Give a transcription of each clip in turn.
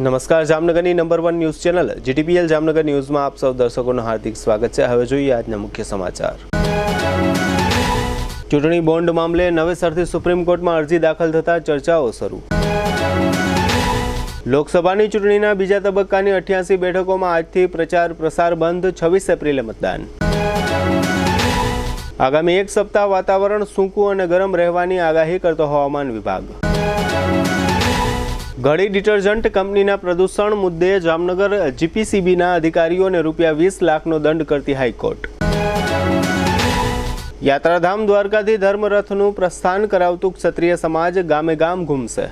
નમસ્કાર, જામનગરની number 1 news channel GTPL Jamnagar ન્યૂઝમાં આપ સૌ દર્શકોનું હાર્દિક સ્વાગત છે। હવે જોઈએ આજના મુખ્ય સમાચાર। ચૂંટણી બોન્ડ મામલે નવેસરથી સુપ્રીમ કોર્ટમાં અરજી દાખલ થતા ચર્ચાઓ શરૂ। લોકસભાની ચૂંટણીના બીજા તબક્કાની 88 બેઠકોમાં આજથી પ્રચાર પ્રસાર બંધ, 26 એપ્રિલે મતદાન। આગામી એક સપ્તાહ વાતાવરણ સૂકું અને ગરમ રહેવાની આગાહી કરતો હવામાન વિભાગ। ઘડી ડિટર્જન્ટ કંપનીના પ્રદૂષણ મુદ્દે જામનગર જીપીસીબીના અધિકારીઓને ₹20 લાખનો દંડ કરતી હાઈકોર્ટ। યાત્રાધામ દ્વારકાથી ધર્મરથનું પ્રસ્થાન કરાવતું ક્ષત્રિય સમાજ ગામે ગામ ઘૂમશે।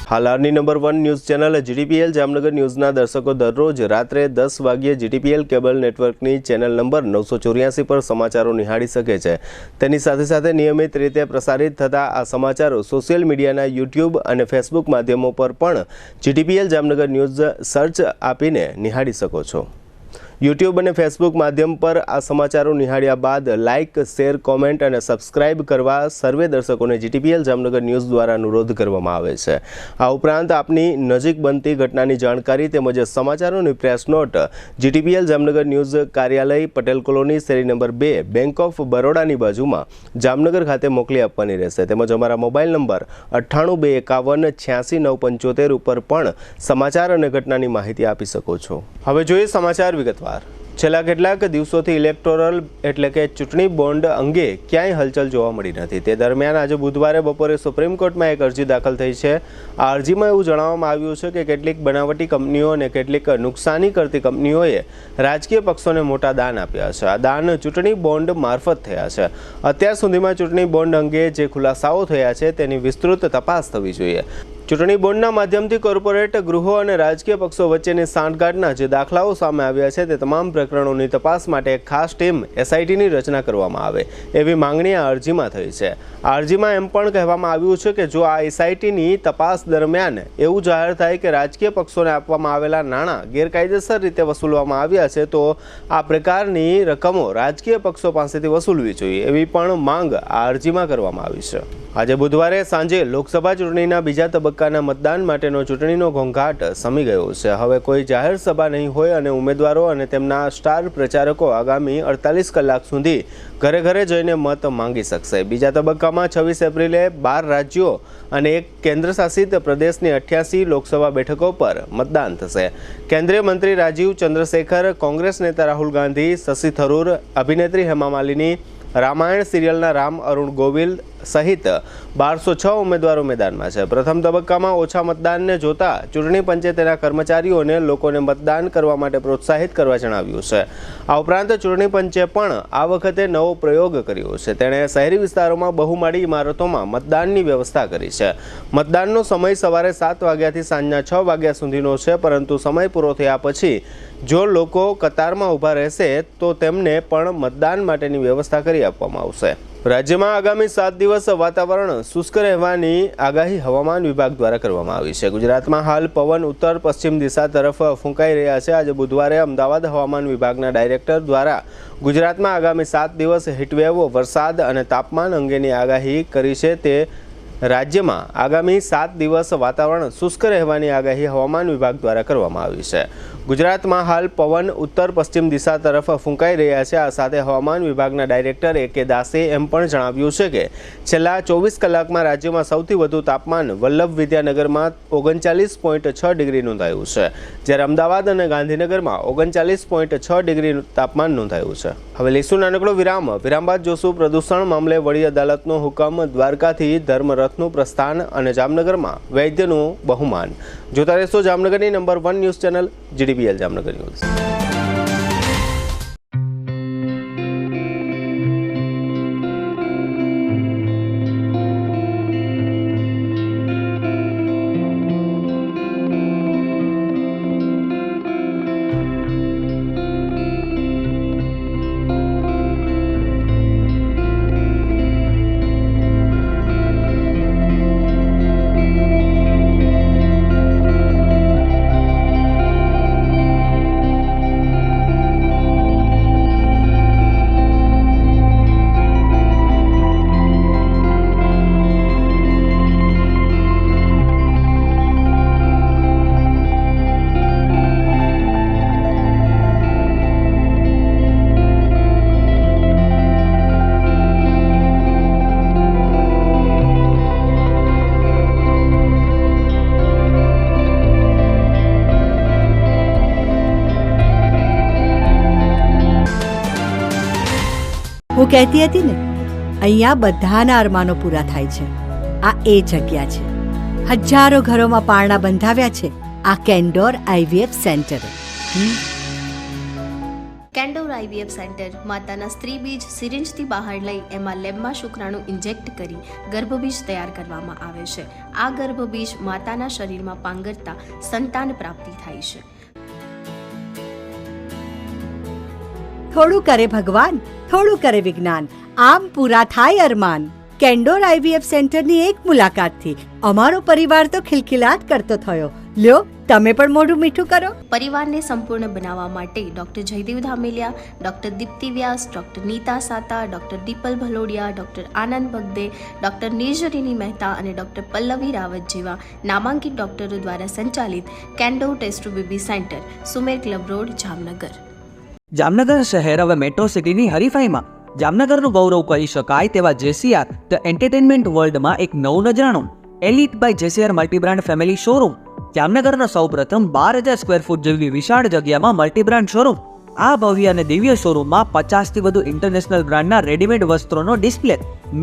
હાલની number 1 news channel GTPL Jamnagar ન્યૂઝના દર્શકો દરરોજ રાત્રે 10 વાગ્યે જીટીપીએલ કેબલ નેટવર્કની ચેનલ નંબર 984 પર સમાચારો નિહાળી શકે છે। તેની સાથે સાથે નિયમિત રીતે પ્રસારિત થતા આ સમાચારો સોશિયલ મીડિયાના યુટ્યુબ અને ફેસબુક માધ્યમો પર પણ જીટીપીએલ જામનગર ન્યૂઝ સર્ચ આપીને નિહાળી શકો છો। યુટ્યુબ અને ફેસબુક માધ્યમ પર આ સમાચારો નિહાળ્યા બાદ લાઇક, શેર, કોમેન્ટ અને સબસ્ક્રાઇબ કરવા સર્વે દર્શકોને જીટીપીએલ જામનગર ન્યૂઝ દ્વારા અનુરોધ કરવામાં આવે છે। આ ઉપરાંત આપની નજીક બનતી ઘટનાની જાણકારી તેમજ સમાચારોની press note GTPL Jamnagar news કાર્યાલય, પટેલ કોલોની, શેરી નંબર 2, બેંક ઓફ બરોડાની બાજુમાં જામનગર ખાતે મોકલી આપવાની રહેશે। તેમજ અમારા મોબાઈલ નંબર 9821586975 ઉપર પણ સમાચાર અને ઘટનાની માહિતી આપી શકો છો। હવે જોઈએ સમાચાર વિગતવાર। છેલ્લા કેટલાક દિવસોથી ઇલેક્ટોરલ એટલે કે ચૂંટણી બોન્ડ અંગે ક્યાંય હલચલ જોવા મળી નથી। તે દરમિયાન આજે બુધવારે બપોરે સુપ્રીમ કોર્ટમાં એક અરજી દાખલ થઈ છે। આ અરજીમાં એવું જણાવવામાં આવ્યું છે કે કેટલીક બનાવટી કંપનીઓ અને કેટલીક નુકસાની કરતી કંપનીઓએ રાજકીય પક્ષોને મોટા દાન આપ્યા છે। આ દાન ચૂંટણી બોન્ડ મારફત થયા છે। અત્યાર સુધીમાં ચૂંટણી બોન્ડ અંગે જે ખુલાસાઓ થયા છે તેની વિસ્તૃત તપાસ થવી જોઈએ। ચૂંટણી બોન્ડના માધ્યમથી કોર્પોરેટ ગૃહો અને રાજકીય પક્ષો વચ્ચેની સાંઠગાંઠના જે દાખલાઓ સામે આવ્યા છે તે તમામ પ્રકરણોની તપાસ માટે એક ખાસ ટીમ એસઆઈટીની રચના કરવામાં આવે એવી માંગણી આ અરજીમાં થઈ છે। આ અરજીમાં એમ પણ કહેવામાં આવ્યું છે કે જો આ એસઆઈટીની તપાસ દરમિયાન એવું જાહેર થાય કે રાજકીય પક્ષોને આપવામાં આવેલા નાણાં ગેરકાયદેસર રીતે વસૂલવામાં આવ્યા છે તો આ પ્રકારની રકમો રાજકીય પક્ષો પાસેથી વસૂલવી જોઈએ એવી પણ માંગ આ અરજીમાં કરવામાં આવી છે। આજે બુધવારે સાંજે લોકસભા ચૂંટણીના બીજા તબક્કાના મતદાન માટેનો ચૂંટણીનો ઘોંઘાટ શમી ગયો છે। હવે કોઈ જાહેર સભા નહીં હોય અને ઉમેદવારો અને તેમના સ્ટાર પ્રચારકો આગામી 48 કલાક સુધી ઘરે ઘરે જઈને મત માંગી શકશે। બીજા તબક્કામાં 26 એપ્રિલે 12 રાજ્યો અને એક કેન્દ્રશાસિત પ્રદેશની 88 લોકસભા બેઠકો પર મતદાન થશે। કેન્દ્રીય મંત્રી રાજીવ ચંદ્રશેખર, કોંગ્રેસ નેતા રાહુલ ગાંધી, શશી થરૂર, અભિનેત્રી હેમા માલિની, રામાયણ સિરિયલના રામ અરુણ ગોવિલ સહિત 1206 ઉમેદવારો મેદાનમાં છે। પ્રથમ તબક્કામાં ઓછા મતદાનને જોતા ચૂંટણી પંચે તેના કર્મચારીઓને લોકોને મતદાન કરવા માટે પ્રોત્સાહિત કરવા જણાવ્યું છે। આ ઉપરાંત ચૂંટણી પંચે પણ આ વખતે નવો પ્રયોગ કર્યો છે। તેણે શહેરી વિસ્તારોમાં બહુમાળી ઇમારતોમાં મતદાનની વ્યવસ્થા કરી છે। મતદાનનો સમય સવારે 7 વાગ્યાથી સાંજના 6 વાગ્યા સુધીનો છે, પરંતુ સમય પૂરો થયા પછી જો લોકો કતારમાં ઊભા રહેશે તો તેમને પણ મતદાન માટેની વ્યવસ્થા કરી આપવામાં આવશે। રાજ્યમાં આગામી 7 દિવસ વાતાવરણ શુષ્ક રહેવાની આગાહી હવામાન વિભાગ દ્વારા કરવામાં આવી છે। ગુજરાતમાં હાલ પવન ઉત્તર પશ્ચિમ દિશા તરફ ફૂંકાઈ રહ્યા છે। આજે બુધવારે અમદાવાદ હવામાન વિભાગના ડાયરેક્ટર દ્વારા ગુજરાતમાં આગામી 7 દિવસ હીટવેવ, વરસાદ અને તાપમાન અંગેની આગાહી કરી છે। તે રાજ્યમાં આગામી 7 દિવસ વાતાવરણ શુષ્ક રહેવાની આગાહી હવામાન વિભાગ દ્વારા કરવામાં આવી છે। ગુજરાતમાં હાલ પવન ઉત્તર પશ્ચિમ દિશા તરફ ફૂંકાઈ રહ્યા છે। આ સાથે હવામાન વિભાગના ડાયરેક્ટર એ.કે. દાસે એમ પણ જણાવ્યું છે કે છેલ્લા 24 કલાકમાં રાજ્યમાં સૌથી વધુ તાપમાન વલ્લભ વિદ્યાનગરમાં 39.6 ડિગ્રી નોંધાયું છે, જ્યારે અમદાવાદ અને ગાંધીનગરમાં 39.6 ડિગ્રી તાપમાન નોંધાયું છે। હવે લઈશું નાનકડો વિરામ બાદ જોશું પ્રદૂષણ મામલે વડી અદાલતનો હુકમ, દ્વારકાથી ધર્મરથનું પ્રસ્થાન અને જામનગરમાં વૈદ્યનું બહુમાન। જોતા રહેશો જામનગરની number 1 news channel GTPL Jamnagar news. હું કહેતી હતી ને, અહીંયા બધાના અરમાનો પૂરા થાય છે. આ એ જગ્યા છે. હજારો ઘરોમાં પારણા બંધાવ્યા છે આ કેન્ડોર IVF સેન્ટરે. કેન્ડોર IVF સેન્ટર માતાના સ્ત્રી બીજ સિરિંજથી બહાર લઈ એમાં લેબમાં શુક્રાણુ ઇન્જેક્ટ કરી ગર્ભબીજ તૈયાર કરવામાં આવે છે. આ ગર્ભબીજ માતાના શરીરમાં પાંગરતા સંતાન પ્રાપ્તિ થાય છે. થોડું કરે ભગવાન, થોડું કરે વિજ્ઞાન, આમ પૂરા થાય અરમાન. કેન્ડોર IVF સેન્ટરની એક મુલાકાતથી અમારો પરિવાર તો ખિલખિલાટ કરતો થયો. લ્યો, તમે પણ મોઢું મીઠું કરો. પરિવારને સંપૂર્ણ બનાવવા માટે doctor Jaydev Dhameliya, doctor Deepti Vyas, doctor Nita Sata, doctor Dipal Bhalodiya, doctor Anand Bagde, doctor Nirjharini Mehta અને ડોક્ટર પલ્લવી રાવત જેવા નામાંકિત ડોક્ટરો દ્વારા સંચાલિત Candor test tube baby centre, Sumer club road, Jamnagar. Jamnagar શહેર હવે મેટ્રો સિટીની હરીફાઈમાં. જામનગરનું ગૌરવ કરી શકાય તેવા JCR ધ એન્ટરટેનમેન્ટ વર્લ્ડમાં એક નવું નજરાણું, elite by JCR multibrand family showroom. જામનગરના સૌપ્રથમ 12,000 સ્ક્વેર ફૂટ જેવી વિશાળ જગ્યામાં મલ્ટીબ્રાન્ડ શોરૂમ. આ ભવ્ય અને દિવ્ય શોરૂમમાં 50થી વધુ ઇન્ટરનેશનલ બ્રાન્ડના રેડીમેડ વસ્ત્રોનો ડિસ્પ્લે,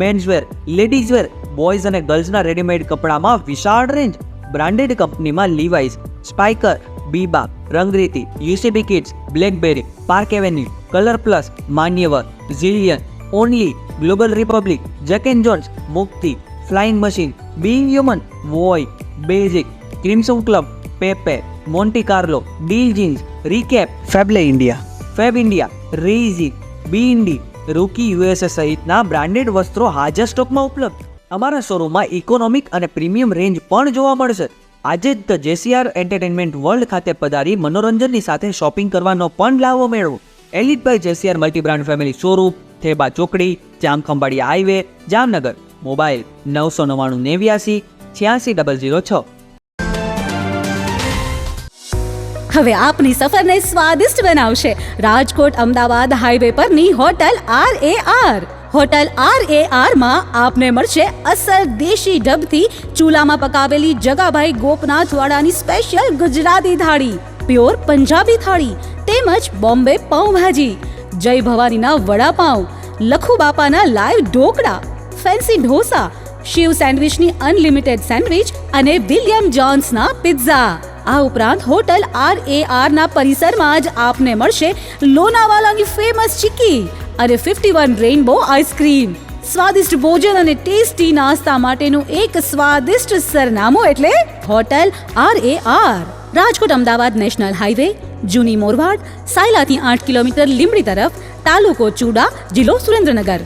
મેન્સવેર, લેડીઝવેર, બોયઝ અને ગર્લ્સના રેડીમેડ કપડામાં વિશાળ રેન્જ. બ્રાન્ડેડ કંપનીમાં Levi's, Spykar, Biba, Rangriti, UCB kids, Blackberry, Park Avenue, Color Plus, Manyavar, ઝિલિયન, Only, Global Republic, Jack and Jones, Mukti, Flying Machine, Being Human, વોય, Basic, Crimson Club, Pepe, Monte Carlo, Deal Jeans, Recap, ફેબલે India, Fab India, રેઝી, બીઇન્ડી, Rookie USA સહિતના branded વસ્ત્રો હાજર સ્ટોકમાં ઉપલબ્ધ. અમારા શોરૂમમાં ઇકોનોમિક અને પ્રીમિયમ રેન્જ પણ જોવા મળશે. આજે જ ધ JCR એન્ટરટેનમેન્ટ વર્લ્ડ ખાતે પધારી મનોરંજનની સાથે શોપિંગ કરવાનો પણ લાવો મેળવો. Elite by JCR multibrand family showroom, Theba ચોકડી, જામખંભાળિયા હાઈવે, જામનગર. મોબાઈલ 999 89 86 006. હવે આપની સફરને સ્વાદિષ્ટ બનાવશે રાજકોટ અમદાવાદ હાઈવે પરની હોટલ RAR. હોટલ RAR માં આપને મળશે અસલ દેશી ઢબથી ચૂલામાં પકાવેલી જગાભાઈ ગોપનાથવાળાની સ્પેશિયલ ગુજરાતી થાળી, પ્યોર પંજાબી થાળી તેમજ બોમ્બે પાઉંભાજી, જય ભવાનીના વડાપાઉં, લખુ બાપાના લાઈવ ઢોકળા, ફેન્સી ઢોસા, શિવ સેન્ડવિચની અનલિમિટેડ સેન્ડવિચ અને વિલિયમ જોન્સના પિઝા. આ ઉપરાંત હોટલ RAR ના પરિસરમાં જ આપને મળશે લોનાવાલાની ફેમસ ચીકી અને 51 રેઇનબો આઈસ્ક્રીમ. સ્વાદિષ્ટ ભોજન અને ટેસ્ટી નાસ્તા માટેનું એક સ્વાદિષ્ટ સરનામું એટલે hotel RAR. Rajkot Ahmedabad national highway, જૂની મોરવાડ, સાયલાથી 8 કિલોમીટર લીંબડી તરફ, તાલુકો ચૂડા, જિલ્લો સુરેન્દ્રનગર.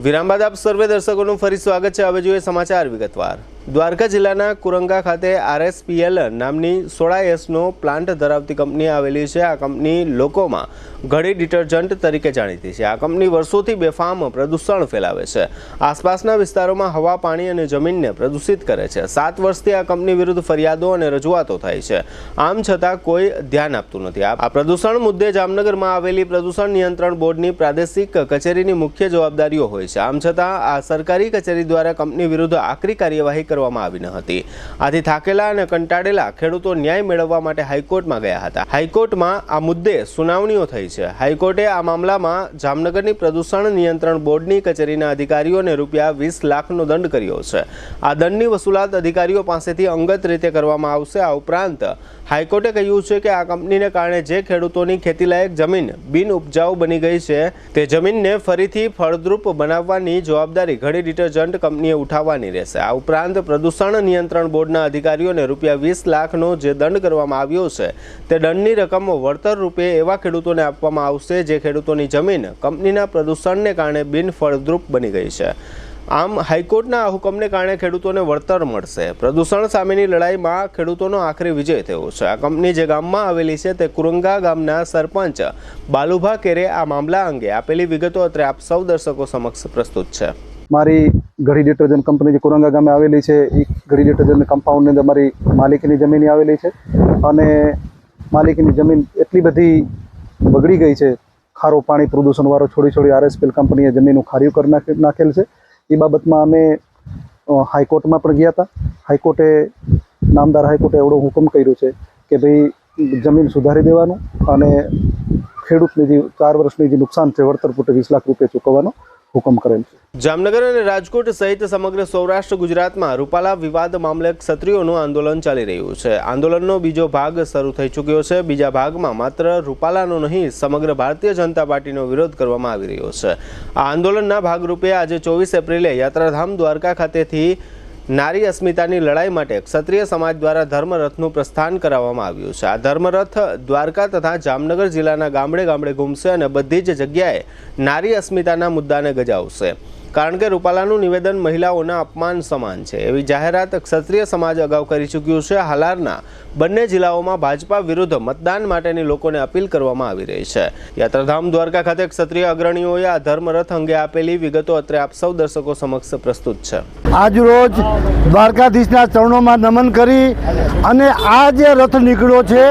વિરામ બાદ આપ સર્વે દર્શકોનું ફરી સ્વાગત છે. હવે જોઈએ સમાચાર વિગતવાર. દ્વારકા જિલ્લાના કુરંગા ખાતે RSPL નામની સોડા એસનો પ્લાન્ટ ધરાવતી કંપની આવેલી છે. આ કંપની લોકોમાં ઘડી ડિટર્જન્ટ તરીકે જાણીતી છે. આ કંપની વર્ષોથી બેફામ પ્રદૂષણ ફેલાવે છે. આસપાસના વિસ્તારોમાં હવા, પાણી અને જમીનને પ્રદૂષિત કરે છે. 7 વર્ષથી આ કંપની વિરુદ્ધ ફરિયાદો અને રજૂઆતો થાય છે. આમ છતાં કોઈ ધ્યાન આપતું નથી. આ પ્રદૂષણ મુદ્દે જામનગરમાં આવેલી પ્રદૂષણ નિયંત્રણ બોર્ડની પ્રાદેશિક કચેરીની મુખ્ય જવાબદારીઓ હોય છે. આમ છતાં આ સરકારી કચેરી દ્વારા કંપની વિરુદ્ધ આકરી કાર્યવાહી કરવામાં આવી ન હતી. આથી થાકેલા અને કંટાળેલા ખેડૂતો ન્યાય મેળવવા માટે હાઈકોર્ટમાં ગયા હતા. હાઈકોર્ટમાં આ મુદ્દે સુનાવણીઓ થઈ છે. હાઈકોર્ટે આ મામલામાં જામનગરની પ્રદૂષણ નિયંત્રણ બોર્ડની કચેરીના અધિકારીઓને રૂપિયા 20 લાખનો દંડ કર્યો છે. આ દંડની વસૂલાત અધિકારીઓ પાસેથી અંગત રીતે કરવામાં આવશે. આ ઉપરાંત હાઈકોર્ટે કહ્યું છે કે આ કંપનીને કારણે જે ખેડૂતોની ખેતીલાયક જમીન બિન ઉપજાઉ બની ગઈ છે તે જમીનને ફરીથી ફળદ્રુપ બનાવવાની જવાબદારી ઘડી ડિટર્જન્ટ કંપનીએ ઉઠાવવાની રહેશે. આ ઉપરાંત પ્રદૂષણ નિયંત્રણ બોર્ડના અધિકારીઓને રૂપિયા 20 લાખનો જે દંડ કરવામાં આવ્યો છે તે દંડની રકમ વળતર રૂપે એવા ખેડૂતોને આપવામાં આવશે જે ખેડૂતોની જમીન કંપનીના પ્રદૂષણને કારણે બિન ફળદ્રુપ બની ગઈ છે. આમ હાઈકોર્ટના આ હુકમને કારણે ખેડૂતોને વળતર મળશે. પ્રદૂષણ સામેની લડાઈમાં ખેડૂતોનો આખરી વિજય થયો છે. આ કંપની જે ગામમાં આવેલી છે તે કુરંગા ગામના સરપંચ બાલુભા કેરે આ મામલા અંગે આપેલી વિગતો અત્રે આપ સૌ દર્શકો સમક્ષ પ્રસ્તુત છે. મારી ઘડી ડિટર્જન્ટ કંપની જે કુરંગા ગામે આવેલી છે એ ઘડી ડિટર્જન્ટ કમ્પાઉન્ડની અંદર મારી માલિકીની જમીન આવેલી છે અને માલિકીની જમીન એટલી બધી બગડી ગઈ છે, ખારું પાણી પ્રદૂષણવાળો છોડી RSPL કંપનીએ જમીનનું ખાર્યું કરી નાખેલ છે. એ બાબતમાં અમે હાઈકોર્ટમાં પણ ગયા હતા. નામદાર હાઈકોર્ટે એવડો હુકમ કર્યો છે કે ભાઈ જમીન સુધારી દેવાનું અને ખેડૂતને જે 4 વર્ષની જે નુકસાન છે વળતર પૂરતે 20 લાખ રૂપિયા ચૂકવવાનો હુકમ કરેલ છે. જામનગર અને રાજકોટ સહિત સમગ્ર સૌરાષ્ટ્ર ગુજરાતમાં રૂપાલા વિવાદ મામલે ક્ષત્રિયોનું આંદોલન ચાલી રહ્યું છે. આંદોલનનો બીજો ભાગ શરૂ થઈ ચૂક્યો છે. બીજા ભાગમાં માત્ર રૂપાલાનો નહીં સમગ્ર ભારતીય જનતા પાર્ટીનો વિરોધ કરવામાં આવી રહ્યો છે. આ આંદોલનના ભાગરૂપે આજે 24 એપ્રિલે યાત્રાધામ દ્વારકા ખાતેથી નારી અસ્મિતાની લડાઈ માટે ક્ષત્રિય સમાજ દ્વારા ધર્મરથનું પ્રસ્થાન કરાવવામાં આવ્યું છે. આ ધર્મરથ દ્વારકા તથા જામનગર જિલ્લાના ગામડે ગામડે ઘૂમશે અને બધી જ જગ્યાએ નારી અસ્મિતાના મુદ્દાને ગજાવશે. કારણ કે રૂપાલાનું નિવેદન મહિલાઓના અપમાન સમાન છે એવી જાહેરાત ક્ષત્રિય સમાજ અગાઉ કરી ચૂક્યું છે. હાલારના બંને જિલ્લાઓમાં ભાજપા વિરુદ્ધ મતદાન માટેની લોકોને અપીલ કરવામાં આવી રહી છે. યાત્રાધામ દ્વારકા ખાતે ક્ષત્રિય અગ્રણીઓએ આ ધર્મરથ અંગે આપેલી વિગતો અત્રે આપ સૌ દર્શકો સમક્ષ પ્રસ્તુત છે. આજ રોજ દ્વારકાધીશના ચરણોમાં નમન કરી અને આ જે રથ નીકળ્યો છે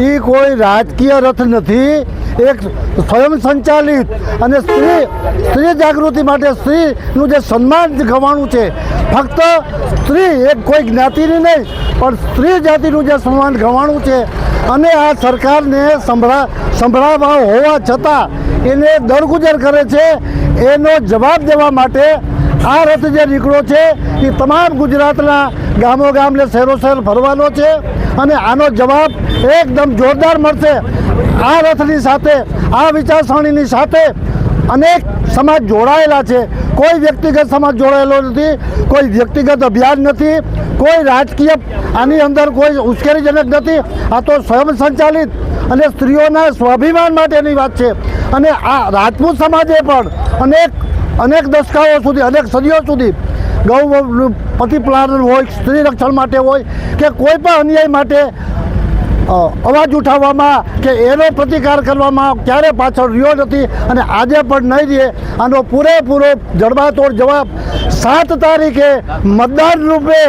એ કોઈ રાજકીય રથ નથી, એક સ્વયં સંચાલિત અને સ્ત્રી જાગૃતિ માટે સ્ત્રીનું જે સન્માન ગવાણું છે, ફક્ત સ્ત્રી એક કોઈ જ્ઞાતિની નહીં પણ સ્ત્રી જાતિનું જે સન્માન ગવાણું છે અને આ સરકારને સંભળાવવા હોવા છતાં એને દરગુજર કરે છે. એનો જવાબ દેવા માટે આ રથ જે નીકળ્યો છે એ તમામ ગુજરાતના ગામો ગામને શહેરો શહેર ફરવાનો છે અને આનો જવાબ એકદમ જોરદાર મળશે. આ રથની સાથે આ વિચારસરણીની સાથે અનેક સમાજ જોડાયેલા છે. કોઈ વ્યક્તિગત સમાજ જોડાયેલો નથી, કોઈ વ્યક્તિગત અભિયાન નથી, કોઈ રાજકીય આની અંદર કોઈ ઉશ્કેરણીજનક નથી. આ તો સ્વયં સંચાલિત અને સ્ત્રીઓના સ્વાભિમાન માટેની વાત છે. અને આ રાજપૂત સમાજે પણ અનેક દશકાઓ સુધી, અનેક સદીઓ સુધી ગૌ પ્રતિપાલન હોય, સ્ત્રી રક્ષણ માટે હોય કે કોઈ પણ અન્યાય માટે અવાજ ઉઠાવવામાં કે એનો પ્રતિકાર કરવામાં ક્યારે પાછળ રહ્યો નથી અને આજે પણ નહીં રહે. આનો પૂરેપૂરો જડબાતોડ જવાબ 7 તારીખે મતદાન રૂપે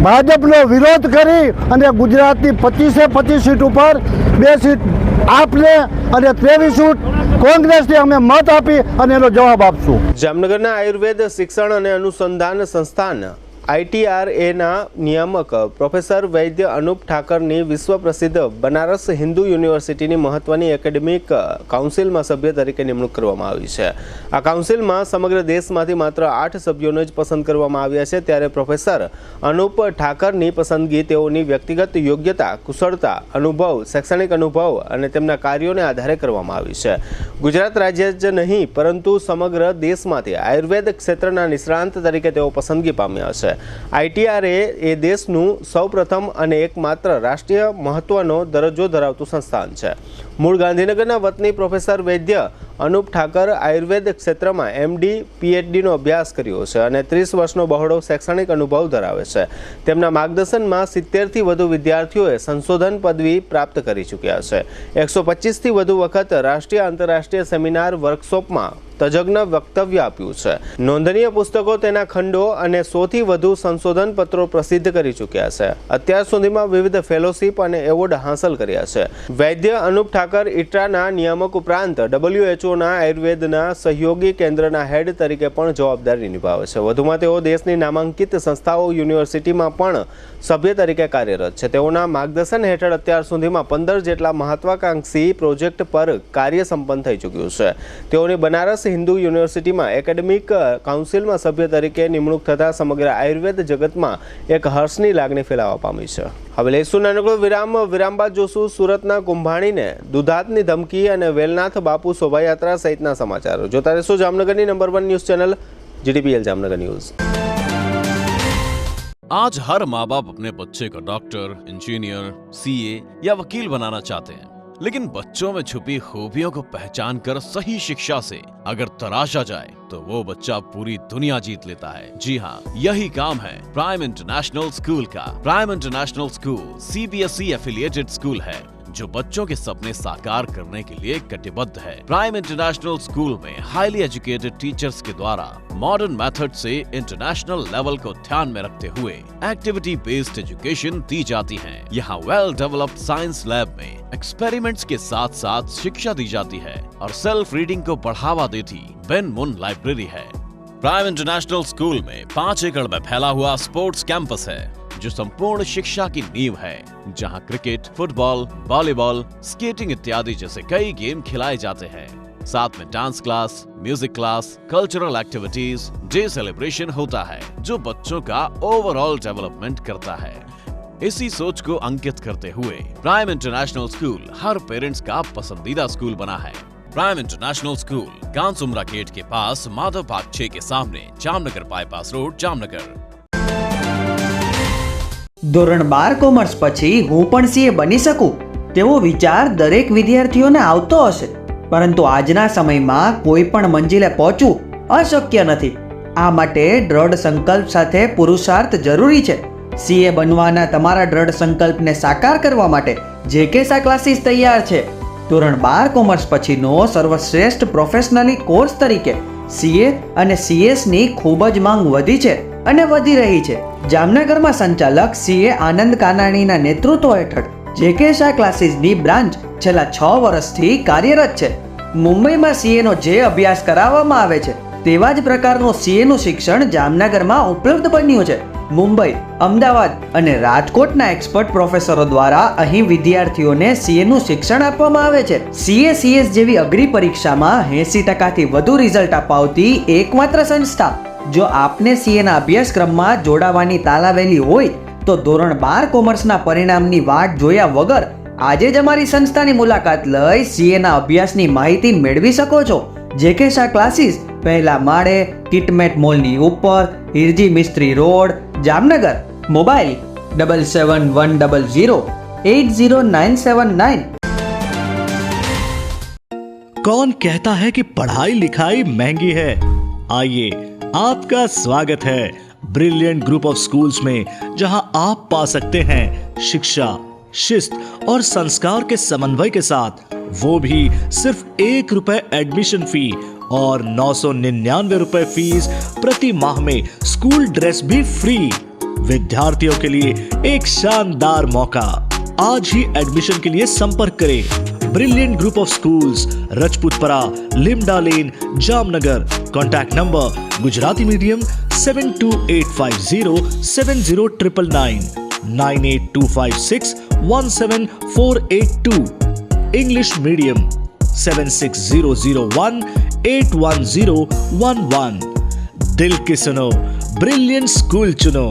ભાજપનો વિરોધ કરી અને ગુજરાતની 25 સીટ ઉપર 2 સીટ આપને અને 23 સીટ કોંગ્રેસને અમે મત આપી અને એનો જવાબ આપશું. જામનગરના આયુર્વેદ શિક્ષણ અને અનુસંધાન સંસ્થાન ITRAના નિયામક પ્રોફેસર વૈદ્ય અનુપ ઠાકરની વિશ્વ પ્રસિદ્ધ બનારસ હિન્દુ યુનિવર્સિટીની મહત્વની એકેડેમિક કાઉન્સિલમાં સભ્ય તરીકે નિમણૂક કરવામાં આવી છે. આ કાઉન્સિલમાં સમગ્ર દેશમાંથી માત્ર 8 સભ્યોને જ પસંદ કરવામાં આવ્યા છે. ત્યારે પ્રોફેસર અનુપ ઠાકરની પસંદગી તેઓની વ્યક્તિગત યોગ્યતા, કુશળતા, અનુભવ, શૈક્ષણિક અનુભવ અને તેમના કાર્યોને આધારે કરવામાં આવી છે. ગુજરાત રાજ્ય જ નહીં પરંતુ સમગ્ર દેશમાંથી આયુર્વેદ ક્ષેત્રના નિષ્ણાંત તરીકે તેઓ પસંદગી પામ્યા છે. ITRA એ દેશનું સૌપ્રથમ અને એકમાત્ર રાષ્ટ્રીય મહત્વનો દરજ્જો ધરાવતું સંસ્થાન છે. મૂળ ગાંધીનગરના વતની પ્રોફેસર વૈદ્ય અનુપ ઠાકર આયુર્વેદ ક્ષેત્રમાં MD, PhDનો અભ્યાસ કર્યો છે અને 30 વર્ષનો બહોળો શૈક્ષણિક અનુભવ ધરાવે છે. તેમના માર્ગદર્શનમાં 70થી વધુ વિદ્યાર્થીઓએ સંશોધન પદવી પ્રાપ્ત કરી ચૂક્યા છે. 125થી વધુ વખત રાષ્ટ્રીય આંતરરાષ્ટ્રીય સેમિનાર, વર્કશોપમાં તજજ્ઞ વક્તવ્ય આપ્યું છે. નોંધનીય પુસ્તકો, તેના ખંડો અને 100થી વધુ સંશોધન પત્રો પ્રસિદ્ધ કરી ચૂક્યા છે. અત્યાર સુધીમાં વિવિધ ફેલોશિપ અને એવોર્ડ હાંસલ કર્યા છે. વૈદ્ય અનુપ ઠાકર ITRAના નિયામક ઉપરાંત WHOના આયુર્વેદના સહયોગી કેન્દ્રના હેડ તરીકે પણ જવાબદારી નિભાવે છે. વધુમાં તેઓ દેશની નામાંકિત સંસ્થાઓ, યુનિવર્સિટીમાં પણ સભ્ય તરીકે કાર્યરત છે. તેઓના માર્ગદર્શન હેઠળ અત્યાર સુધીમાં 15 જેટલા મહત્વાકાંક્ષી પ્રોજેક્ટ પર કાર્ય સંપન્ન થઈ ચૂક્યું છે. તેઓની બનારસ હિન્દુ યુનિવર્સિટીમાં એકેડેમિક કાઉન્સિલમાં સભ્ય તરીકે નિમણૂક થતાં સમગ્ર આયુર્વેદ જગતમાં એક હર્ષની લાગણી ફેલાવા પામી છે. હવે લઈશું નાનકડો વિરામ બાદ જોશું સુરતના કુંભાણીને દુધાતની ધમકી અને વેલનાથ બાપુ શોભાયાત્રા સહિતના સમાચારો. જોતા રહેશો જામનગરની number 1 news channel GTPL Jamnagar news. आज हर माँ बाप अपने बच्चे को डॉक्टर, इंजीनियर, CA या वकील बनाना चाहते हैं, लेकिन बच्चों में छुपी खूबियों को पहचान कर सही शिक्षा से अगर तराशा जाए तो वो बच्चा पूरी दुनिया जीत लेता है. जी हाँ, यही काम है प्राइम इंटरनेशनल स्कूल का. Prime international school CBSE affiliated school है जो बच्चों के सपने साकार करने के लिए कटिबद्ध है. प्राइम इंटरनेशनल स्कूल में हाईली एजुकेटेड टीचर्स के द्वारा मॉडर्न मेथड से इंटरनेशनल लेवल को ध्यान में रखते हुए एक्टिविटी बेस्ड एजुकेशन दी जाती है. यहाँ वेल डेवलप्ड साइंस लैब में एक्सपेरिमेंट्स के साथ साथ शिक्षा दी जाती है और सेल्फ रीडिंग को बढ़ावा देती बेन मुन लाइब्रेरी है. प्राइम इंटरनेशनल स्कूल में 5 एकड़ में फैला हुआ स्पोर्ट्स कैंपस है जो संपूर्ण शिक्षा की नींव है, जहां क्रिकेट, फुटबॉल, वॉलीबॉल, स्केटिंग इत्यादि जैसे कई गेम खिलाए जाते हैं। साथ में dance class, music class, cultural activities, day celebration होता है, जो बच्चों का ओवरऑल डेवलपमेंट करता है। इसी सोच को अंकित करते हुए प्राइम इंटरनेशनल स्कूल हर पेरेंट्स का पसंदीदा स्कूल बना है। प्राइम इंटरनेशनल स्कूल कांसुमरा गेट के पास माधव पार्क 6 के सामने, जामनगर बाईपास रोड, जामनगर। ધોરણ 12 કોમર્સ પછી હું પણ સીએ બની શકું તેવો વિચાર દરેક વિદ્યાર્થીઓને આવતો હશે, પરંતુ આજના સમયમાં કોઈ પણ મંજિલે પહોંચવું અશક્ય નથી। આ માટે દ્રઢ સંકલ્પ સાથે પુરુષાર્થ જરૂરી છે। સીએ બનવાના તમારા દ્રઢ સંકલ્પને સાકાર કરવા માટે જેકેસા ક્લાસીસ તૈયાર છે। ધોરણ 12 કોમર્સ પછીનો સર્વશ્રેષ્ઠ પ્રોફેશનલી કોર્સ તરીકે સીએ અને સીએસની ખૂબ જ માંગ વધી છે અને વધી રહી છે। જામનગરમાં સંચાલક સીએ આનંદ કાનાણીના નેતૃત્વ હેઠળ જેકેસા ક્લાસીસની બ્રાન્ચ છેલ્લા 6 વર્ષથી કાર્યરત છે। મુંબઈમાં સીએનો જે અભ્યાસ કરાવવામાં આવે છે તેવા જ પ્રકારનું સીએનું શિક્ષણ જામનગરમાં ઉપલબ્ધ બન્યું છે। મુંબઈ, અમદાવાદ અને રાજકોટના એક્સપર્ટ પ્રોફેસરો દ્વારા અહીં વિદ્યાર્થીઓને સીએનું શિક્ષણ આપવામાં આવે છે। સીએ સીએસ જેવી અઘરી પરીક્ષામાં 80% વધુ રિઝલ્ટ અપાવતી એકમાત્ર સંસ્થા। જો આપને સીએના અભ્યાસક્રમમાં જોડાવાની તાલાવેલી હોય તો ધોરણ 12 કોમર્સના પરિણામની વાટ જોયા વગર આજે જ અમારી સંસ્થાની મુલાકાત લઈ સીએના અભ્યાસની માહિતી મેળવી શકો છો। જેકેસા ક્લાસીસ પહેલા માળે, કિટમેટ મોલની ઉપર, હિરજી મિસ્ત્રી રોડ, जामनगर। मोबाइल 7710080979। कौन कहता है कि पढ़ाई लिखाई महंगी है? आइए, आपका स्वागत है ब्रिलियंट ग्रुप ऑफ स्कूल्स में, जहां आप पा सकते हैं शिक्षा, शिस्त और संस्कार के समन्वय के साथ, वो भी सिर्फ ₹1 एडमिशन फी और 999 रुपए फीस प्रति माह में स्कूल ड्रेस भी फ्री। विद्यार्थियों के लिए एक शानदार मौका। आज ही एडमिशन के लिए संपर्क करें brilliant group of schools, Rajputpara, Limda lane, Jamnagar. Contact number Gujarati medium 7285070999, 9825617482, English medium 7600181011। दिल की सुनो, ब्रिलियंट स्कूल चुनो।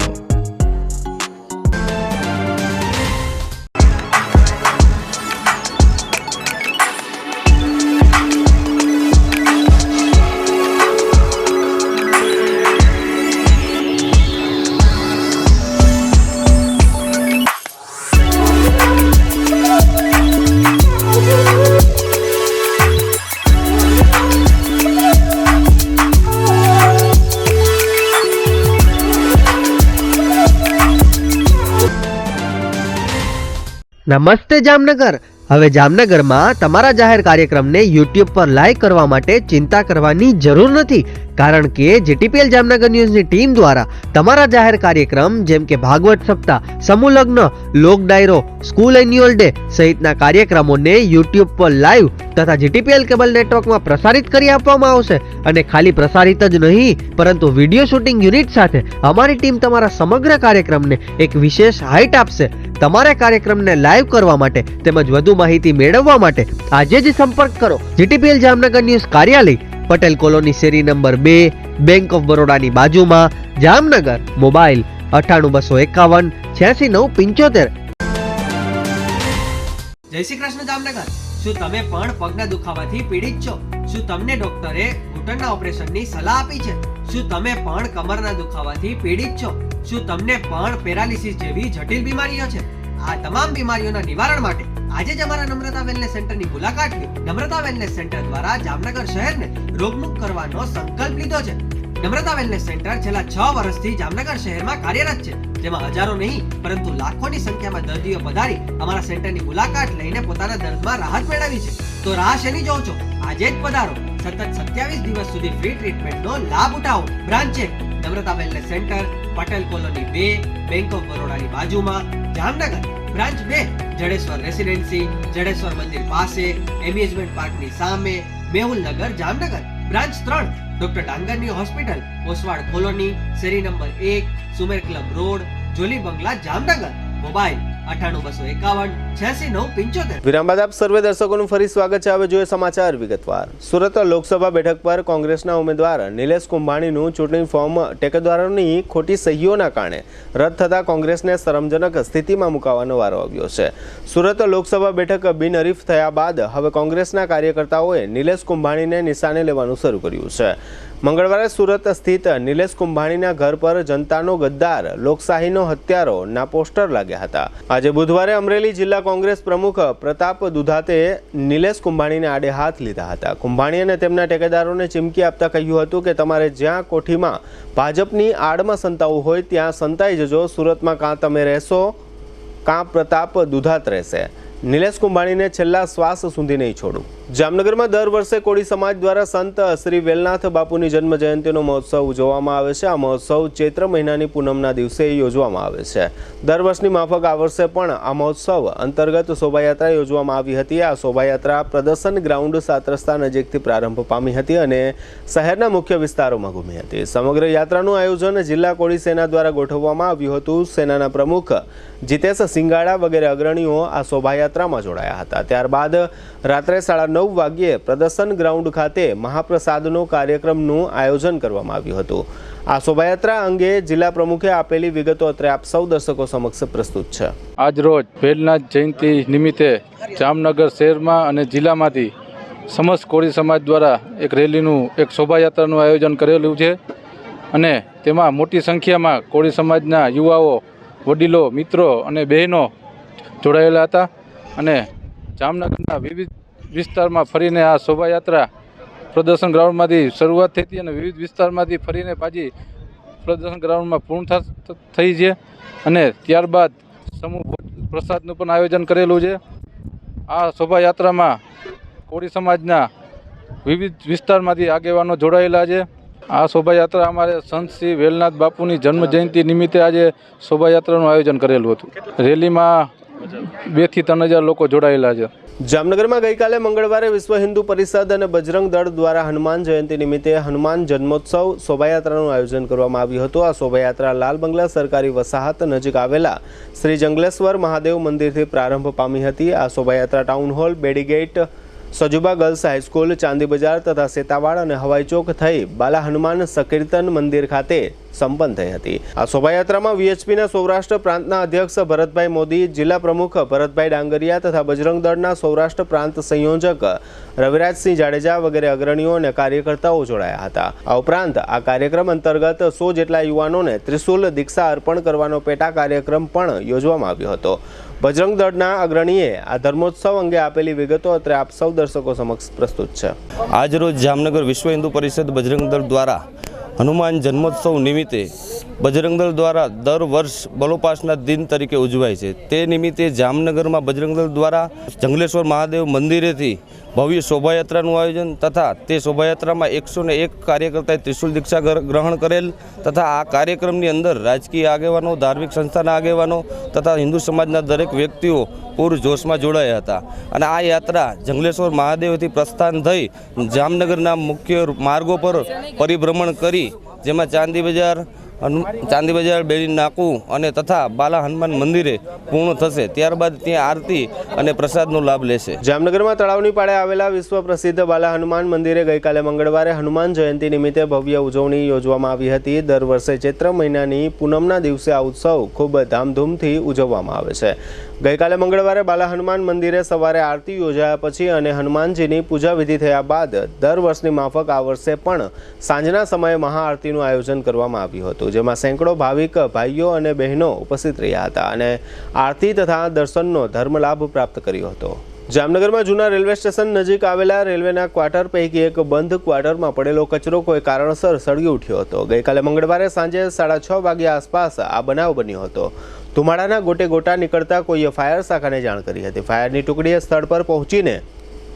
નમસ્તે જામનગર। હવે જામનગરમાં તમારા જાહેર કાર્યક્રમને યુટ્યુબ પર લાઈવ કરવા માટે ચિંતા કરવાની જરૂર નથી, કારણ કે જીટીપીએલ જામનગર ન્યૂઝની ટીમ દ્વારા તમારા જાહેર કાર્યક્રમ જેમ કે ભાગવત સપ્તાહ, સમૂહ લગ્ન, લોક ડાયરો, સ્કૂલ એન્યુઅલ ડે સહિતના કાર્યક્રમોને યુટ્યુબ પર લાઈવ તથા જીટીપીએલ કેબલ નેટવર્કમાં પ્રસારિત કરી આપવામાં આવશે। અને ખાલી પ્રસારિત જ નહીં, પરંતુ વિડીયો શૂટિંગ યુનિટ સાથે અમારી ટીમ તમારા સમગ્ર કાર્યક્રમને એક વિશેષ હાઇટ આપશે। તમારા કાર્યક્રમને લાઈવ કરવા માટે તેમજ વધુ માહિતી મેળવવા માટે આજે જ સંપર્ક કરો જીટીપીએલ જામનગર ન્યૂઝ કાર્યાલય, પટેલ કોલોની શેરી નંબર 2, બેંક ઓફ બરોડાની બાજુમાં, જામનગર। મોબાઈલ 98 251 86 975। જય શ્રી કૃષ્ણ જામનગર। શું તમે પણ પગના દુખાવાથી પીડિત છો? શું તમને ડોક્ટરે ઘૂંટણના ઓપરેશનની સલાહ આપી છે? શું તમે પણ કમરના દુખાવાથી પીડિત છો? શું તમને પણ પેરાલિસિસ જેવી જટિલ બીમારીઓ છે? આ તમામ બીમારીઓના નિવારણ માટે આજે જ અમારા નમ્રતા વેલનેસ સેન્ટરની મુલાકાત લો। નમ્રતા વેલનેસ સેન્ટર દ્વારા જામનગર શહેરને રોગમુક્ત કરવાનો સંકલ્પ લીધો છે। નમ્રતા વેલનેસ સેન્ટર છેલ્લા 6 વર્ષથી જામનગર શહેરમાં કાર્યરત છે, જેમાં હજારો નહીં પરંતુ લાખોની સંખ્યામાં દર્દીઓ પધારી અમારા સેન્ટરની મુલાકાત લઈને પોતાના દર્દમાં રાહત મેળવી છે। તો રાહ શેની જોવો છો? આજે જ પધારો। સતત 27 દિવસ સુધી ફ્રી ટ્રીટમેન્ટનો લાભ ઉઠાવો। Branch 1 Namrata wellness centre, Patel colony 2, bank of બરોડાની બાજુમાં, જામનગર। બ્રાન્ચ 2 જડેશ્વર રેસિડેન્સી, જડેશ્વર મંદિર પાસે, એમ્યુઝમેન્ટ પાર્કની સામે, મેહુલ નગર, જામનગર। બ્રાન્ચ 3 ડોક્ટર ડાંગરની હોસ્પિટલ, ઓસવાડ કોલોની, શેરી number 1, Sumer club road, Jolly bungalow Jamnagar, mobile 9825518695. વિરામ બાદ આપ સર્વે દર્શકોનું ફરી સ્વાગત છે. હવે જોઈએ સમાચાર વિગતવાર. સુરત લોકસભા બેઠક પર કોંગ્રેસના ઉમેદવાર નિલેશ કુંભાણીનું ચૂંટણી ફોર્મ ટેકેદારોની ખોટી સહીઓના કારણે રદ થતાં કોંગ્રેસને શરમજનક સ્થિતિમાં મુકાવાનો વારો આવ્યો છે. સુરત લોકસભા બેઠક બિનહરીફ થયા બાદ હવે કોંગ્રેસના કાર્યકર્તાઓએ નિલેશ કુંભાણીને નિશાને લેવાનું શરૂ કર્યું છે. મંગળવારે સુરત સ્થિત નિલેશ કુંભાણીના ઘર પર જનતાનો ગદ્દાર, લોકશાહીનો હત્યારો ના પોસ્ટર લાગ્યા હતા. આજે બુધવારે અમરેલી જિલ્લા કોંગ્રેસ પ્રમુખ પ્રતાપ દુધાતે નિલેશ કુંભાણીને આડે હાથ લીધા હતા. કુંભાણી અને તેમના ટેકેદારોને ચીમકી આપતા કહ્યું હતું કે તમારે જ્યાં કોઠીમાં ભાજપની આડમાં સંતાવું હોય ત્યાં સંતાઈ જજો. સુરતમાં કાં તમે રહેશો કાં પ્રતાપ દુધાત રહેશે. નિલેશ કુંભાણીને છેલ્લા શ્વાસ સુધી નહીં છોડું. જામનગરમાં દર વર્ષે કોળી સમાજ દ્વારા સંત શ્રી વેલનાથ બાપુની જન્મ જયંતિનો મહોત્સવ ઉજવવામાં આવે છે. આ મહોત્સવ ચૈત્ર મહિનાની પૂનમના દિવસે યોજવામાં આવે છે. દર વર્ષની માફક આ વર્ષે પણ આ મહોત્સવ અંતર્ગત શોભાયાત્રા યોજવામાં આવી હતી. આ શોભાયાત્રા પ્રદર્શન ગ્રાઉન્ડ 7 રસ્તા નજીકથી પ્રારંભ પામી હતી અને શહેરના મુખ્ય વિસ્તારોમાં ઘૂમી હતી. સમગ્ર યાત્રાનું આયોજન જિલ્લા કોળી સેના દ્વારા ગોઠવવામાં આવ્યું હતું. સેનાના પ્રમુખ જીતેશ સિંગાડા વગેરે અગ્રણીઓ આ શોભાયાત્રામાં જોડાયા હતા. ત્યારબાદ રાત્રે 9:30 વાગ્યે પ્રદર્શન ગ્રાઉન્ડ ખાતે મહાપ્રસાદનો કાર્યક્રમનું આયોજન કરવામાં આવ્યું હતું. આ શોભાયાત્રા અંગે જિલ્લા પ્રમુખે આપેલી વિગતો અત્રે આપ સૌ દર્શકો સમક્ષ પ્રસ્તુત છે. આજ રોજ વેલનાથ જયંતિ નિમિત્તે જામનગર શહેરમાં અને જિલ્લામાંથી સમસ્ત કોળી સમાજ દ્વારા એક રેલીનું એક શોભાયાત્રાનું આયોજન કરેલું છે અને તેમાં મોટી સંખ્યામાં કોળી સમાજના યુવાઓ, વડીલો, મિત્રો અને બહેનો જોડાયેલા હતા અને જામનગરના વિવિધ વિસ્તારમાં ફરીને આ શોભાયાત્રા પ્રદર્શન ગ્રાઉન્ડમાંથી શરૂઆત થઈ હતી અને વિવિધ વિસ્તારમાંથી ફરીને પાછી પ્રદર્શન ગ્રાઉન્ડમાં પૂર્ણ થઈ છે અને ત્યારબાદ સમૂહ પ્રસાદનું પણ આયોજન કરેલું છે. આ શોભાયાત્રામાં કોળી સમાજના વિવિધ વિસ્તારમાંથી આગેવાનો જોડાયેલા છે. આ શોભાયાત્રા અમારે સંત શ્રી વેલનાથ બાપુની જન્મ જયંતિ નિમિત્તે આજે શોભાયાત્રાનું આયોજન કરેલું હતું. રેલીમાં 2,000 થી 3,000 લોકો જોડાયેલા છે. જામનગરમાં ગઈકાલે મંગળવારે વિશ્વ હિન્દુ પરિષદ અને બજરંગ દળ દ્વારા હનુમાન જયંતિ નિમિત્તે હનુમાન જન્મોત્સવ શોભાયાત્રાનું આયોજન કરવામાં આવ્યું હતું. આ શોભાયાત્રા લાલ બંગલા સરકારી વસાહત નજીક આવેલા શ્રી જંગલેશ્વર મહાદેવ મંદિરથી પ્રારંભ પામી હતી. આ શોભાયાત્રા town hall, બેડીગેટ, Sajuba girls high school, ચાંદી બજાર તથા સેતાવાડ અને હવાઈ ચોક થઈ બાલા હનુમાન સંકીર્તન મંદિર ખાતે સંપન્ન થઈ હતી. આ શોભાયાત્રામાં વીએચપીના સૌરાષ્ટ્ર પ્રાંતના અધ્યક્ષ ભરતભાઈ મોદી, જિલ્લા પ્રમુખ ભરતભાઈ ડાંગરિયા તથા બજરંગ દળના સૌરાષ્ટ્ર પ્રાંત સંયોજક રવિરાજસિંહ જાડેજા વગેરે અગ્રણીઓ અને કાર્યકર્તાઓ જોડાયા હતા. આ ઉપરાંત આ કાર્યક્રમ અંતર્ગત 100 જેટલા યુવાનોને ત્રિશુલ દીક્ષા અર્પણ કરવાનો પેટા કાર્યક્રમ પણ યોજવામાં આવ્યો હતો. બજરંગ દળના અગ્રણીએ આ ધર્મોત્સવ અંગે આપેલી વિગતો અત્રે આપ સૌ દર્શકો સમક્ષ પ્રસ્તુત છે. આજરોજ જામનગર વિશ્વ હિન્દુ પરિષદ બજરંગ દળ દ્વારા હનુમાન જન્મોત્સવ નિમિત્તે બજરંગ દળ દ્વારા દર વર્ષ બલોપાસના દિન તરીકે ઉજવાય છે. તે નિમિત્તે જામનગરમાં બજરંગ દળ દ્વારા જંગલેશ્વર મહાદેવ મંદિરેથી ભવ્ય શોભાયાત્રાનું આયોજન તથા તે શોભાયાત્રામાં 101 કાર્યકર્તાએ ત્રિશુલ દીક્ષા ગ્રહણ કરેલ તથા આ કાર્યક્રમની અંદર રાજકીય આગેવાનો, ધાર્મિક સંસ્થાના આગેવાનો તથા હિન્દુ સમાજના દરેક વ્યક્તિઓ પૂર જોશમાં જોડાયા હતા અને આ યાત્રા જંગલેશ્વર મહાદેવથી પ્રસ્થાન થઈ જામનગરના મુખ્ય માર્ગો પર પરિભ્રમણ કરી જેમાં ચાંદી બજાર, બેડી નાકું અને તથા બાલા હનુમાન મંદિરે પૂર્ણ થશે. ત્યારબાદ ત્યાં આરતી અને પ્રસાદનો લાભ લેશે. જામનગરમાં તળાવની પાળે આવેલા વિશ્વ પ્રસિદ્ધ બાલા હનુમાન મંદિરે ગઈકાલે મંગળવારે હનુમાન જયંતિ નિમિત્તે ભવ્ય ઉજવણી યોજવામાં આવી હતી. દર વર્ષે ચૈત્ર મહિનાની પૂનમના દિવસે આ ઉત્સવ ખૂબ ધામધૂમથી ઉજવવામાં આવે છે. ગઈકાલે મંગળવારે બાલા હનુમાન મંદિરે સવારે આરતી યોજાયા પછી અને હનુમાનજીની પૂજા વિધિ થયા બાદ દર વર્ષની માફક આ વર્ષે પણ સાંજના સમયે મહાઆરતીનું આયોજન કરવામાં આવ્યું હતું, જેમાં સેંકડો ભાવિક ભાઈઓ અને બહેનો ઉપસ્થિત રહ્યા હતા અને આરતી તથા દર્શનનો ધર્મલાભ પ્રાપ્ત કર્યો હતો. જામનગરમાં જૂના રેલવે સ્ટેશન નજીક આવેલા રેલવેના ક્વાર્ટર પૈકી એક બંધ ક્વાર્ટરમાં પડેલો કચરો કોઈ કારણસર સળગી ઉઠ્યો હતો. ગઈકાલે મંગળવારે સાંજે 6:30 વાગ્યા આસપાસ આ બનાવ બન્યો હતો. ધુમાડાના ગોટે ગોટા નીકળતા કોઈએ ફાયર શાખાને જાણ કરી હતી. ફાયરની ટુકડીએ સ્થળ પર પહોંચીને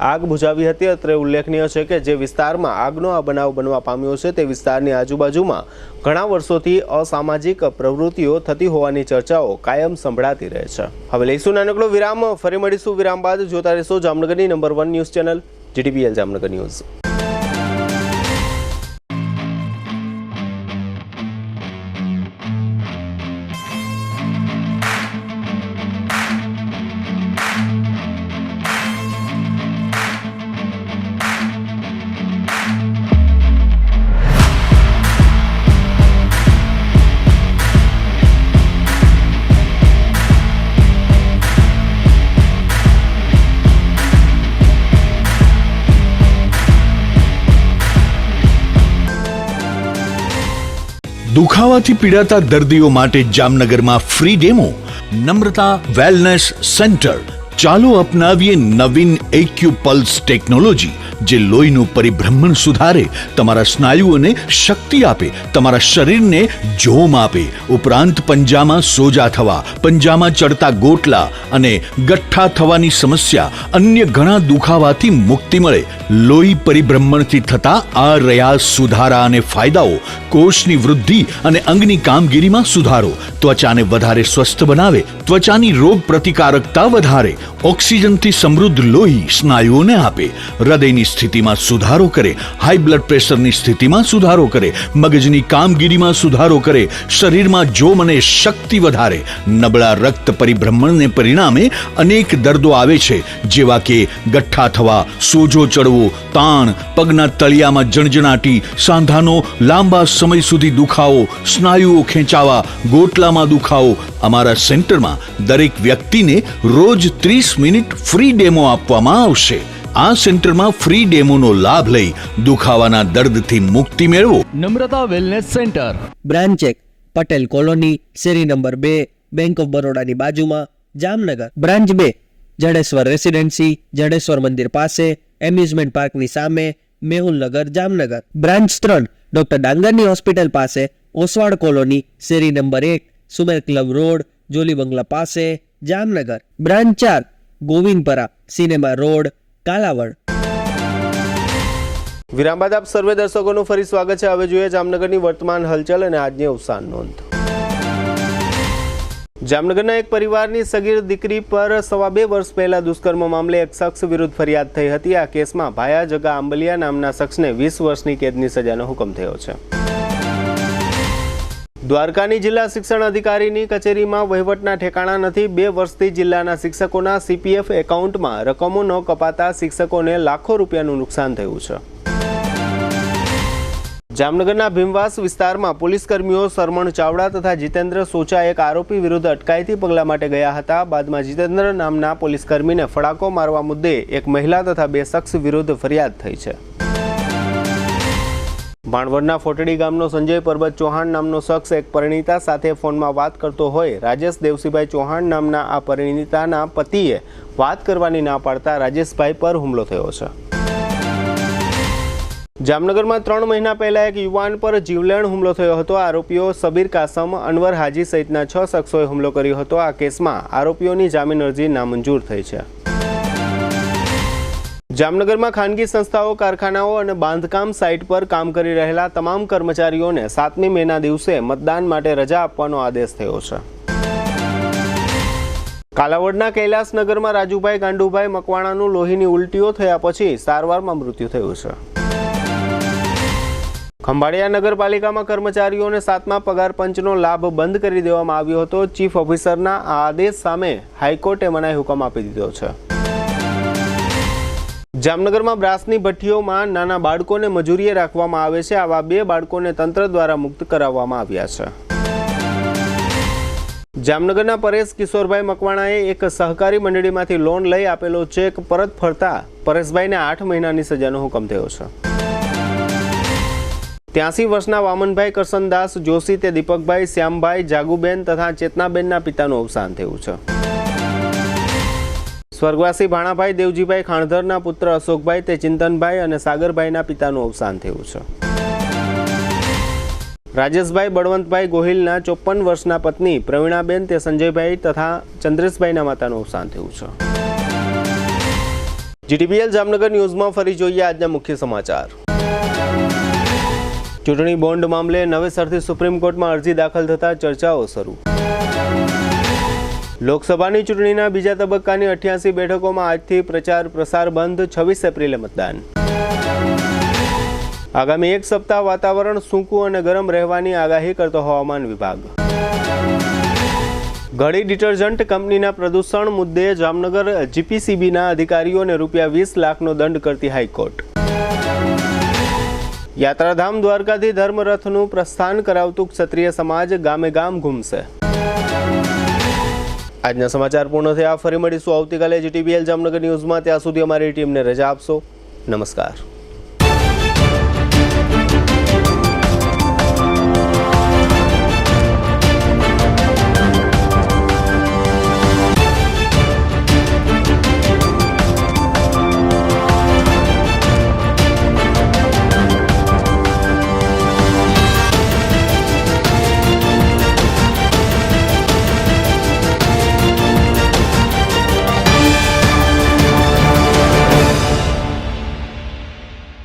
આગ બુઝાવી હતી. અત્રે ઉલ્લેખનીય છે કે જે વિસ્તારમાં આગનો આ બનાવ બનવા પામ્યો છે તે વિસ્તારની આજુબાજુમાં ઘણા વર્ષોથી અસામાજિક પ્રવૃત્તિઓ થતી હોવાની ચર્ચાઓ કાયમ સંભળાતી રહે છે. હવે લઈશું નાનકડો વિરામ, ફરી મળીશું વિરામ બાદ. જોતા રહેશો જામનગરની number 1 news channel GTPL Jamnagar news. દુખાવાથી પીડાતા દર્દીઓ માટે જામનગરમાં free demo. Namrata wellness centre. ચાલો અપનાવીએ નવીન એક્યુપલ્સ ટેકનોલોજી, જે લોહીનું પરિભ્રમણ સુધારે, તમારા સ્નાયુઓને શક્તિ આપે, તમારા શરીરને જોમ આપે. ઉપરાંત પંજામાં સોજા થવા, પંજામાં ચડતા ગોટલા અને ગઠ્ઠા થવાની સમસ્યા, અન્ય ઘણા દુખાવાથી મુક્તિ મળે. લોહી પરિભ્રમણથી થતા આ રહ્યા સુધારા અને ફાયદાઓ. કોષની વૃદ્ધિ અને અંગની કામગીરીમાં સુધારો, ત્વચાને વધારે સ્વસ્થ બનાવે, ત્વચાની રોગ પ્રતિકારકતા વધારે, ઓક્સિજનથી સમૃદ્ધ લોહી સ્નાયુઓને આપે, હૃદયની સ્થિતિમાં સુધારો કરે, હાઈ બ્લડ પ્રેશરની સ્થિતિમાં સુધારો કરે, મગજની કામગીરીમાં સુધારો કરે, શરીરમાં જોમ અને શક્તિ વધારે. નબળા રક્ત પરિભ્રમણને પરિણામે અનેક દર્દો આવે છે, જેવા કે ગઠ્ઠા થવા, સોજો ચડવો, તાણ, પગના તળિયામાં જણજણાટી, સાંધાનો લાંબા સમય સુધી દુખાવો, સ્નાયુઓ ખેંચાવા, ગોટલામાં દુખાવો. અમારા સેન્ટરમાં દરેક વ્યક્તિને રોજ 30 મિનિટ ફ્રી ડેમો આપવામાં આવશે. આ સેન્ટરમાં ફ્રી ડેમોનો લાભ લઈ દુખાવાના દર્દથી મુક્તિ મેળવો. Namrata wellness centre, branch 1 Patel colony, શેરી નંબર 2, બેંક ઓફ બરોડાની બાજુમાં, જામનગર. બ્રાન્ચ 2 જડેશ્વર રેસિડેન્સી, જડેશ્વર મંદિર પાસે, એમ્યુઝમેન્ટ પાર્કની સામે, મેહુલનગર, જામનગર. બ્રાન્ચ 3 ડોક્ટર ડાંગરની હોસ્પિટલ પાસે, ઓસવાડ કોલોની, શેરી number 1, Sumer club road, Jolly bungalow પાસે, Jamnagar. Branch 4 Govindpara, cinema road, Kalavad. વિરામ બાદ આપ સર્વે દર્શકોનું ફરી સ્વાગત છે. હવે જોઈએ જામનગરની વર્તમાન હલચલ અને આજની અવસાન નોંધ. જામનગરના એક પરિવારની સગીર દીકરી પર 2.5 વર્ષ પહેલા દુષ્કર્મ મામલે એક શખ્સ વિરુદ્ધ ફરિયાદ થઈ હતી. આ કેસમાં ભાયા જગા આંબલિયા નામના શખ્સને 20 વર્ષની કેદની સજાનો હુકમ થયો છે. દ્વારકાની જિલ્લા શિક્ષણ અધિકારીની કચેરીમાં વહીવટના ઠેકાણા નથી. 2 વર્ષથી જિલ્લાના શિક્ષકોના CPF એકાઉન્ટમાં રકમો ન કપાતા શિક્ષકોને લાખો રૂપિયાનું નુકસાન થયું છે. જામનગરના ભીમવાસ વિસ્તારમાં પોલીસકર્મીઓ સરમણ ચાવડા તથા જીતેન્દ્ર સોચા એક આરોપી વિરુદ્ધ અટકાયતી પગલાં માટે ગયા હતા. બાદમાં જીતેન્દ્ર નામના પોલીસકર્મીને ફડાકો મારવા મુદ્દે એક મહિલા તથા 2 શખ્સ વિરુદ્ધ ફરિયાદ થઈ છે. ભાણવડના ફોટડી ગામનો સંજય પરબત ચૌહાણ નામનો શખ્સ એક પરિણીતા સાથે ફોનમાં વાત કરતો હોય રાજેશ દેવસીભાઈ ચૌહાણ નામના આ પરિણીતાના પતિએ વાત કરવાની ના પાડતા રાજેશભાઈ પર હુમલો થયો છે. જામનગરમાં 3 મહિના પહેલા એક યુવાન પર જીવલેણ હુમલો થયો હતો. આરોપીઓ સબીર કાસમ, અનવર હાજી સહિતના 6 શખ્સોએ હુમલો કર્યો હતો. આ કેસમાં આરોપીઓની જામીન અરજી નામંજૂર થઈ છે. જામનગરમાં ખાનગી સંસ્થાઓ, કારખાનાઓ અને બાંધકામ સાઇટ પર કામ કરી રહેલા તમામ કર્મચારીઓને 7મી મેના દિવસે મતદાન માટે રજા આપવાનો આદેશ થયો છે. કાલાવડના કૈલાસનગરમાં રાજુભાઈ ગાંડુભાઈ મકવાણાનું લોહીની ઉલટીઓ થયા પછી સારવારમાં મૃત્યુ થયું છે. ખંભાળિયા નગરપાલિકામાં કર્મચારીઓને 7મા પગાર પંચનો લાભ બંધ કરી દેવામાં આવ્યો હતો. ચીફ ઓફિસરના આ આદેશ સામે હાઈકોર્ટે મનાઈ હુકમ આપી દીધો છે. જામનગરમાં બ્રાસની ભઠ્ઠીઓમાં નાના બાળકોને મજૂરીએ રાખવામાં આવે છે. આવા 2 બાળકોને તંત્ર દ્વારા મુક્ત કરાવવામાં આવ્યા છે. જામનગરના પરેશ કિશોરભાઈ મકવાણાએ એક સહકારી મંડળીમાંથી લોન લઈ આપેલો ચેક પરત ફરતા પરેશભાઈને 8 મહિનાની સજાનો હુકમ થયો છે. 83 વર્ષના વામનભાઈ કરસનદાસ જોશી તે દીપકભાઈ, શ્યામભાઈ, જાગુબેન તથા ચેતનાબેનના પિતાનું અવસાન થયું છે. સ્વર્ગવાસી ભાણાભાઈ દેવજીભાઈ ખાણધરના પુત્ર અશોકભાઈ તે ચિંતનભાઈ અને સાગરભાઈના પિતાનું અવસાન થયું છે. રાજેશભાઈ બળવંતભાઈ ગોહિલના 54 વર્ષના પત્ની પ્રવીણાબેન તે સંજયભાઈ તથા ચંદ્રેશભાઈના માતાનું અવસાન થયું છે. GTPL જામનગર ન્યૂઝમાં ફરી જોઈએ આજના મુખ્ય સમાચાર. ચૂંટણી બોન્ડ મામલે નવેસરથી સુપ્રીમ કોર્ટમાં અરજી દાખલ થતા ચર્ચાઓ શરૂ. લોકસભાની ચૂંટણીના બીજા તબક્કાની 88 બેઠકોમાં આજથી પ્રચાર પ્રસાર બંધ. 26 એપ્રિલે મતદાન. આગામી એક સપ્તાહ વાતાવરણ સૂકું અને ગરમ રહેવાની આગાહી કરતો હવામાન વિભાગ. ઘડી ડિટર્જન્ટ કંપનીના પ્રદૂષણ મુદ્દે જામનગર GPCBના અધિકારીઓને ₹20 લાખનો દંડ કરતી હાઈકોર્ટ. યાત્રાધામ દ્વારકાથી ધર્મરથનું પ્રસ્થાન કરાવતું ક્ષત્રિય સમાજ ગામે ગામ ઘૂમશે. આજના સમાચાર પૂર્ણ થયા. ફરી મળીશું આવતીકાલે GTPL જામનગર ન્યૂઝમાં. ત્યાં સુધી અમારી ટીમને રજા આપશો. નમસ્કાર.